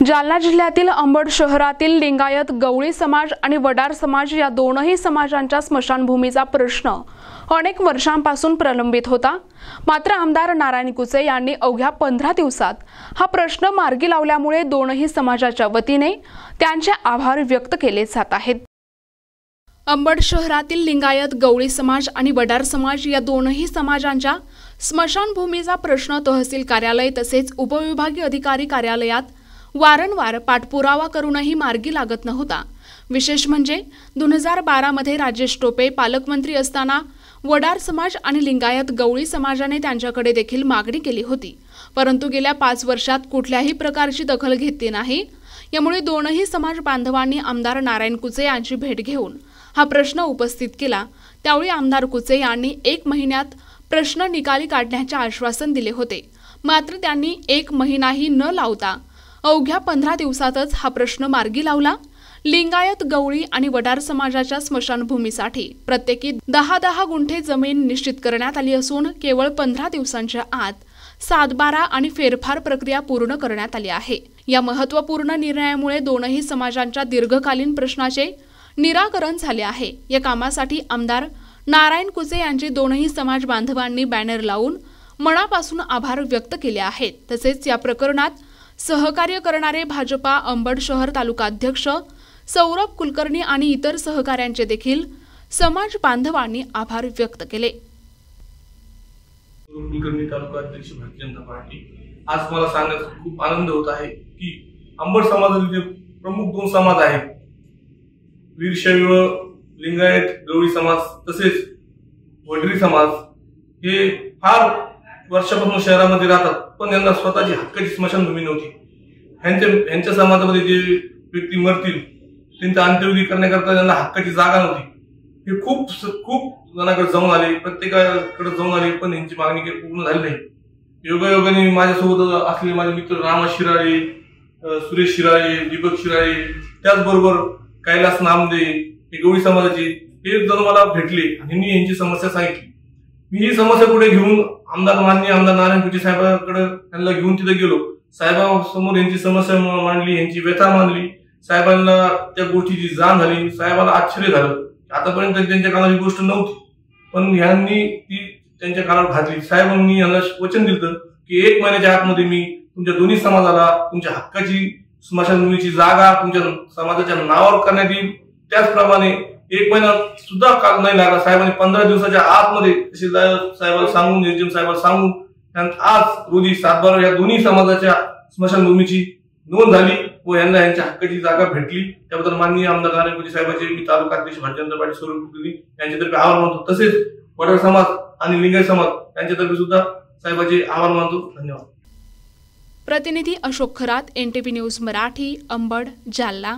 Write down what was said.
जालना जिल्ह्यातील अंबड शहरातील लिंगायत गवळी समाज आणि वडार समाज या दोनही समाजांच्या स्मशानभूमीचा प्रश्न अनेक वर्षांपासून प्रलंबित होता। मात्र आमदार नारायण कुचे यांनी अवघ्या 15 दिवसात हा प्रश्न मार्गी लावल्यामुळे दोनही समाजाच्या वतीने त्यांचे आभार व्यक्त केले जात आहेत। अंबड शहरातील लिंगायत गवळी समाज आणि वडार समाज या दोनही समाजांच्या स्मशानभूमीचा प्रश्न तहसील कार्यालय तसेच उपविभागीय अधिकारी कार्यालयात वारंवार पाठपुरावा करूनही मार्गी लागत नव्हता। विशेष म्हणजे 2012 मध्ये राजेश टोपे पालकमंत्री असताना वडार समाज आणि लिंगायत गवळी समाजाने त्यांच्याकडे देखील मागणी केली होती, परंतु गेल्या 5 वर्षात कुठल्याही प्रकारची दखल घेतली नाही। यामुळे दोनही समाज बांधवांनी आमदार नारायण कुचे यांची भेट घेऊन हा प्रश्न उपस्थित केला। त्यावेळी आमदार कुचे यांनी 1 महिन्यात प्रश्न निकाली काढण्याचे आश्वासन दिले होते। मात्र त्यांनी 1 महिनाही न लावता अवघ्या 15 दिवसातच हा प्रश्न मार्गी लावला। लिंगायत गवळी आणि वडार समाजाच्या स्मशानभूमीसाठी प्रत्येकी 10-10 गुंठे जमीन निश्चित करण्यात आली असून केवळ 15 दिवसांच्या आत सातबारा आणि फेरफार प्रक्रिया पूर्ण करण्यात आली आहे। या महत्त्वपूर्ण निर्णयामुळे दोनही समाजांच्या दीर्घकालीन प्रश्नाचे निराकरण झाले आहे। या कामासाठी आमदार नारायण कुचे यांचे दोनही समाज बांधवांनी बॅनर लावून मनापासून आभार व्यक्त केले आहेत। तसेच या प्रकरणात सहकार्य करणारे भाजपा अंबड शहर तालुका अध्यक्ष सौरभ कुलकर्णी आणि इतर सहकाऱ्यांचे देखील समाज बांधवांनी आभार व्यक्त केले। कुलकर्णी तालुका अध्यक्ष भारतीय जनता पार्टी, आज मला सांगण्यास खूप आनंद होत आहे की अंबड समाजातील जे प्रमुख 2 समाज आहेत, वीरशैव लिंगायत गवळी समाज तसेच वडरी समाज, हे फार वर्षापासून शहरामध्ये राहतात, पण यांना स्वतःची हक्काची स्मशानभूमी नव्हती। ह्यांच्या समाजामध्ये जे व्यक्ती मरतील त्यांचा अंत्यविधी करण्याकरता त्यांना हक्काची जागा नव्हती। हे खूप जणांकडे जाऊन आले, प्रत्येकाकडे जाऊन आले, पण यांची मागणी काही पूर्ण झाली नाही। योगायोगाने माझ्यासोबत असलेले माझे मित्र रामा शिराळे, सुरेश शिराळे, दीपक शिराळे, त्याचबरोबर कैलास नामदे हे गवळी समाजाचे, हे जण मला भेटले आणि मी यांची समस्या सांगितली। मी ही समस्या पुढे घेऊन माननीय आमदार नारायण कुचे साहेबांकडे त्यांना घेऊन तिथे गेलो। साहेबांसमोर यांची समस्या मांडली, यांची व्यथा मांडली। साहेबांना त्या गोष्टीची जाण झाली। साहेबांना आश्चर्य झालं, आतापर्यंत त्यांच्या कानात ही गोष्ट नव्हती, पण ह्यांनी ती त्यांच्या कानावर घातली। साहेबांनी यांना वचन दिलं की 1 महिन्याच्या आतमध्ये मी तुमच्या दोन्ही समाजाला तुमच्या हक्काची स्मशानभूमीची जागा तुमच्या समाजाच्या नावावर करण्यात येईल। त्याचप्रमाणे 1 महिना सुद्धा काल नाही लागला। साहेबांनी 15 दिवसाच्या आतमध्ये तहसीलदार साहेबांना सांगून, एसडीएम साहेबांना सांगून आज रोजी सातबारा या दोन्ही समाजाच्या स्मशानभूमीची नोंद झाली व यांना यांच्या हक्काची जागा भेटली। त्याबद्दल माननीय आमदार नारायण कुचे साहेबांचे मी तालुका अध्यक्ष भारतीय जनता पार्टी सौरभ कुलकर्णी यांच्यातर्फे आभार मानतो। तसेच वडार समाज आणि लिंगायत समाज यांच्यातर्फे सुद्धा साहेबांचे आभार मानतो। धन्यवाद। प्रतिनिधी अशोक खरात, NTV न्यूज मराठी, अंबड, जालना।